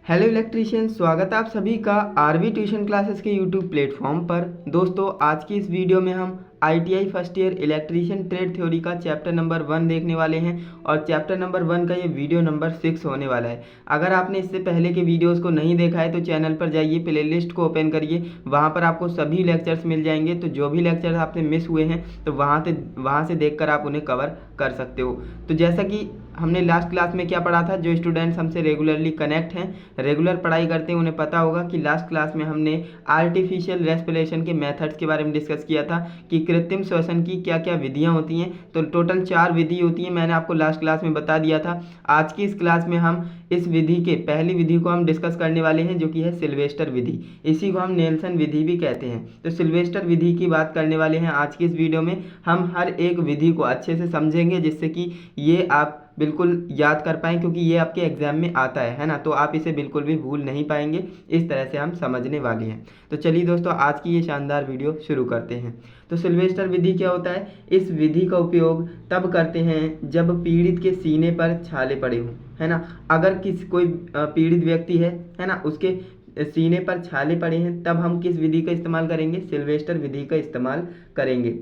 Hello electrician, स्वागत है आप सभी का आरवी ट्यूशन क्लासेस के यूट्यूब प्लेटफॉर्म पर। दोस्तों, आज की इस वीडियो में हम ITI first year electrician trade theory का चैप्टर नंबर 1 देखने वाले हैं और चैप्टर नंबर 1 का ये वीडियो नंबर 6 होने वाला है। अगर आपने इससे पहले के वीडियोस को नहीं देखा है तो चैनल पर जाइए, प्लेलिस्ट को ओपन करिए, वहाँ पर आपको सभी लेक्चर्स मिल जाएंगे। तो जो भी लेक्चर्स आपसे मिस हुए हैं तो वहाँ से देखकर आप उन्हें कवर कर सकते हो। तो जैसा कि हमने लास्ट क्लास में क्या पढ़ा था, जो स्टूडेंट्स हमसे रेगुलरली कनेक्ट हैं, रेगुलर पढ़ाई करते हैं, उन्हें पता होगा कि लास्ट क्लास में हमने आर्टिफिशियल रेस्पिरेशन के मेथड्स के बारे में डिस्कस किया था कि कृत्रिम श्वसन की क्या क्या विधियां होती हैं। तो टोटल 4 विधि होती हैं, मैंने आपको लास्ट क्लास में बता दिया था। आज की इस क्लास में हम इस विधि के पहली विधि को हम डिस्कस करने वाले हैं, जो कि है सिल्वेस्टर विधि। इसी को हम नेल्सन विधि भी कहते हैं। तो सिल्वेस्टर विधि की बात करने वाले हैं आज की इस वीडियो में। हम हर एक विधि को अच्छे से समझेंगे जिससे कि ये आप बिल्कुल याद कर पाएँ, क्योंकि ये आपके एग्जाम में आता है ना। तो आप इसे बिल्कुल भी भूल नहीं पाएंगे, इस तरह से हम समझने वाले हैं। तो चलिए दोस्तों, आज की ये शानदार वीडियो शुरू करते हैं। तो सिल्वेस्टर विधि क्या होता है? इस विधि का उपयोग तब करते हैं जब पीड़ित के सीने पर छाले पड़े हों, है ना। अगर कोई पीड़ित व्यक्ति है ना, उसके सीने पर छाले पड़े हैं, तब हम किस विधि का इस्तेमाल करेंगे? सिल्वेस्टर विधि का इस्तेमाल करेंगे।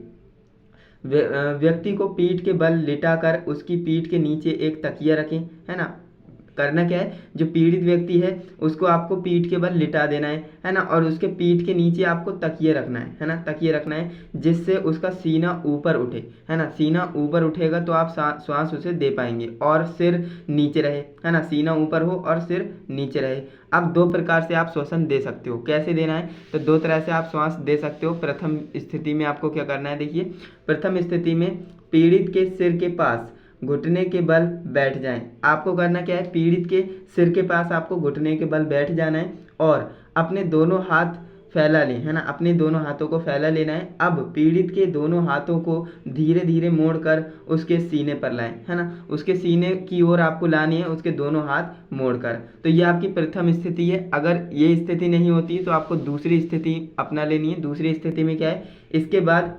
व्यक्ति को पीठ के बल लिटाकर उसकी पीठ के नीचे एक तकिया रखें, है ना। करना क्या है, जो पीड़ित व्यक्ति है उसको आपको पीठ के बल लिटा देना है ना, और उसके पीठ के नीचे आपको तकिए रखना है ना, तकिए रखना है, जिससे उसका सीना ऊपर उठे, है ना। सीना ऊपर उठेगा तो आप श्वास उसे दे पाएंगे, और सिर नीचे रहे, है ना। सीना ऊपर हो और सिर नीचे रहे। अब 2 प्रकार से आप श्वसन दे सकते हो। कैसे देना है? तो 2 तरह से आप श्वास दे सकते हो। प्रथम स्थिति में आपको क्या करना है, देखिए, प्रथम स्थिति में पीड़ित के सिर के पास घुटने के बल बैठ जाएं। आपको करना क्या है, पीड़ित के सिर के पास आपको घुटने के बल बैठ जाना है और अपने दोनों हाथ फैला लें, है ना। अपने दोनों हाथों को फैला लेना है। अब पीड़ित के दोनों हाथों को धीरे धीरे मोड़कर उसके सीने पर लाएं, है ना। उसके सीने की ओर आपको लानी है, उसके दोनों हाथ मोड़कर। तो ये आपकी प्रथम स्थिति है। अगर ये स्थिति नहीं होती तो आपको दूसरी स्थिति अपना लेनी है। दूसरी स्थिति में क्या है, इसके बाद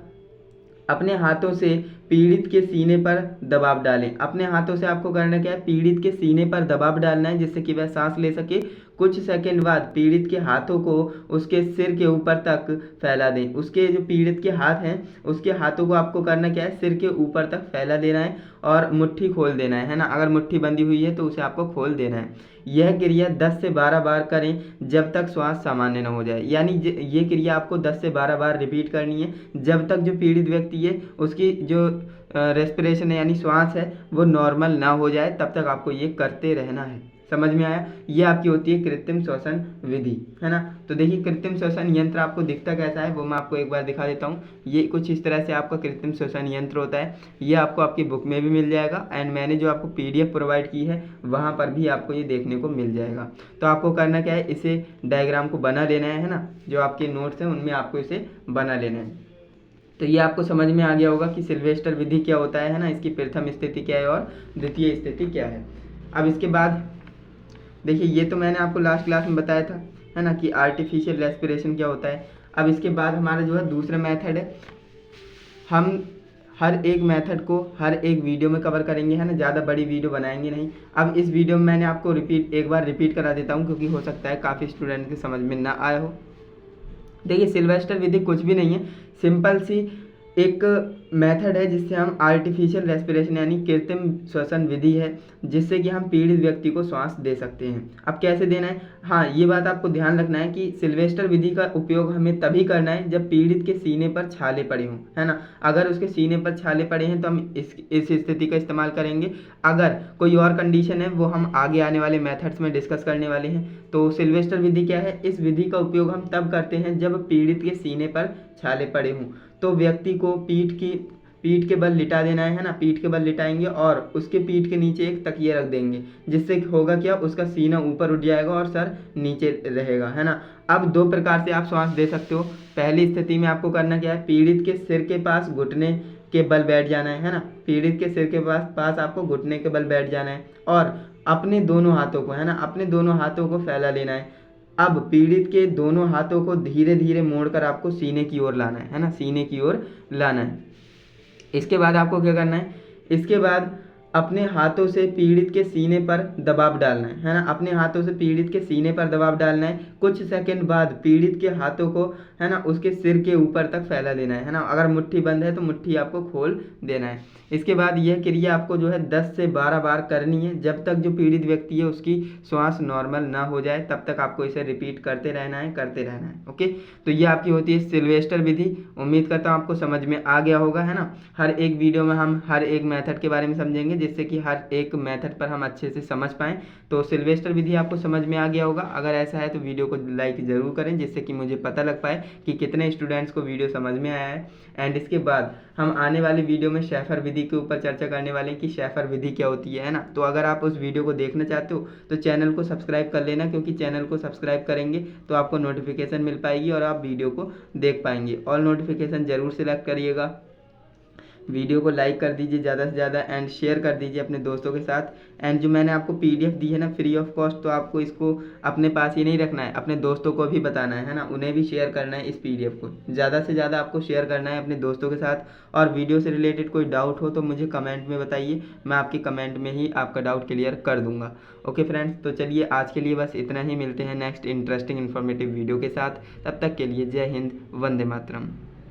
अपने हाथों से पीड़ित के सीने पर दबाव डालें। अपने हाथों से आपको करना क्या है, पीड़ित के सीने पर दबाव डालना है, जिससे कि वह सांस ले सके। कुछ सेकंड बाद पीड़ित के हाथों को उसके सिर के ऊपर तक फैला दें। उसके जो पीड़ित के हाथ हैं, उसके हाथों को आपको करना क्या है, सिर के ऊपर तक फैला देना है और मुट्ठी खोल देना है ना। अगर मुट्ठी बंधी हुई है तो उसे आपको खोल देना है। यह क्रिया 10 से 12 बार करें जब तक श्वास सामान्य न हो जाए। यानी ये क्रिया आपको 10 से 12 बार रिपीट करनी है, जब तक जो पीड़ित व्यक्ति है उसकी जो रेस्पिरेशन है यानी श्वास है वो नॉर्मल ना हो जाए, तब तक आपको ये करते रहना है। समझ में आया? ये आपकी होती है कृत्रिम श्वसन विधि, है ना। तो देखिए, कृत्रिम श्वसन यंत्र आपको दिखता कैसा है वो मैं आपको एक बार दिखा देता हूँ। ये कुछ इस तरह से आपका कृत्रिम श्वसन यंत्र होता है। ये आपको आपकी बुक में भी मिल जाएगा, एंड मैंने जो आपको PDF प्रोवाइड की है वहाँ पर भी आपको ये देखने को मिल जाएगा। तो आपको करना क्या है, इसे डायग्राम को बना लेना है ना। जो आपके नोट्स हैं उनमें आपको इसे बना लेना है। तो ये आपको समझ में आ गया होगा कि सिल्वेस्टर विधि क्या होता है ना। इसकी प्रथम स्थिति क्या है और द्वितीय स्थिति क्या है। अब इसके बाद देखिए, ये तो मैंने आपको लास्ट क्लास में बताया था, है ना, कि आर्टिफिशियल रेस्पिरेशन क्या होता है। अब इसके बाद हमारा जो है दूसरा मेथड है। हम हर एक मेथड को हर एक वीडियो में कवर करेंगे, है ना। ज़्यादा बड़ी वीडियो बनाएंगे नहीं। अब इस वीडियो में मैंने आपको एक बार रिपीट करा देता हूँ, क्योंकि हो सकता है काफ़ी स्टूडेंट के समझ में ना आया हो। देखिए, सिल्वेस्टर विधि कुछ भी नहीं है, सिंपल सी एक मेथड है जिससे हम आर्टिफिशियल रेस्पिरेशन यानी कृत्रिम श्वसन विधि है, जिससे कि हम पीड़ित व्यक्ति को श्वास दे सकते हैं। अब कैसे देना है, हाँ, ये बात आपको ध्यान रखना है कि सिल्वेस्टर विधि का उपयोग हमें तभी करना है जब पीड़ित के सीने पर छाले पड़े हों, है ना। अगर उसके सीने पर छाले पड़े हैं तो हम इस स्थिति का इस्तेमाल करेंगे। अगर कोई और कंडीशन है वो हम आगे आने वाले मेथड्स में डिस्कस करने वाले हैं। तो सिल्वेस्टर विधि क्या है, इस विधि का उपयोग हम तब करते हैं जब पीड़ित के सीने पर छाले पड़े हों। तो व्यक्ति को पीठ के बल लिटा देना है ना। पीठ के बल लिटाएंगे और उसके पीठ के नीचे एक तकिया रख देंगे, जिससे होगा क्या, उसका सीना ऊपर उठ जाएगा और सर नीचे रहेगा, है ना। अब 2 प्रकार से आप श्वास दे सकते हो। पहली स्थिति में आपको करना क्या है, पीड़ित के सिर के पास घुटने के बल बैठ जाना है ना। पीड़ित के सिर के पास आपको घुटने के बल बैठ जाना है और अपने दोनों हाथों को, है ना, अपने दोनों हाथों को फैला लेना है। अब पीड़ित के दोनों हाथों को धीरे धीरे मोड़कर आपको सीने की ओर लाना है ना, सीने की ओर लाना है। इसके बाद आपको क्या करना है, इसके बाद अपने हाथों से पीड़ित के सीने पर दबाव डालना है ना, अपने हाथों से पीड़ित के सीने पर दबाव डालना है। कुछ सेकंड बाद पीड़ित के हाथों को है ना उसके सिर के ऊपर तक फैला देना है ना, अगर मुट्ठी बंद है तो मुट्ठी आपको खोल देना है। इसके बाद यह क्रिया आपको जो है 10 से 12 बार करनी है, जब तक जो पीड़ित व्यक्ति है उसकी श्वास नॉर्मल ना हो जाए तब तक आपको इसे रिपीट करते रहना है, करते रहना है। ओके, तो ये आपकी होती है सिल्वेस्टर विधि। उम्मीद करता हूँ आपको समझ में आ गया होगा, है ना। हर एक वीडियो में हम हर एक मेथड के बारे में समझेंगे, जिससे कि हर एक मेथड पर हम अच्छे से समझ पाएँ। तो सिल्वेस्टर विधि आपको समझ में आ गया होगा। अगर ऐसा है तो वीडियो को लाइक ज़रूर करें, जिससे कि मुझे पता लग पाए कि कितने स्टूडेंट्स को वीडियो समझ में आया है। एंड इसके बाद हम आने वाली वीडियो में शेफर विधि के ऊपर चर्चा करने वाले हैं कि शेफर विधि क्या होती है ना। तो अगर आप उस वीडियो को देखना चाहते हो तो चैनल को सब्सक्राइब कर लेना, क्योंकि चैनल को सब्सक्राइब करेंगे तो आपको नोटिफिकेशन मिल पाएगी और आप वीडियो को देख पाएंगे। ऑल नोटिफिकेशन ज़रूर सेलेक्ट करिएगा। वीडियो को लाइक कर दीजिए ज़्यादा से ज़्यादा एंड शेयर कर दीजिए अपने दोस्तों के साथ। एंड जो मैंने आपको पीडीएफ दी है ना फ्री ऑफ कॉस्ट, तो आपको इसको अपने पास ही नहीं रखना है, अपने दोस्तों को भी बताना है ना, उन्हें भी शेयर करना है। इस पीडीएफ को ज़्यादा से ज़्यादा आपको शेयर करना है अपने दोस्तों के साथ। और वीडियो से रिलेटेड कोई डाउट हो तो मुझे कमेंट में बताइए, मैं आपके कमेंट में ही आपका डाउट क्लियर कर दूंगा। ओके फ्रेंड्स, तो चलिए आज के लिए बस इतना ही। मिलते हैं नेक्स्ट इंटरेस्टिंग इन्फॉर्मेटिव वीडियो के साथ। तब तक के लिए जय हिंद, वंदे मातरम।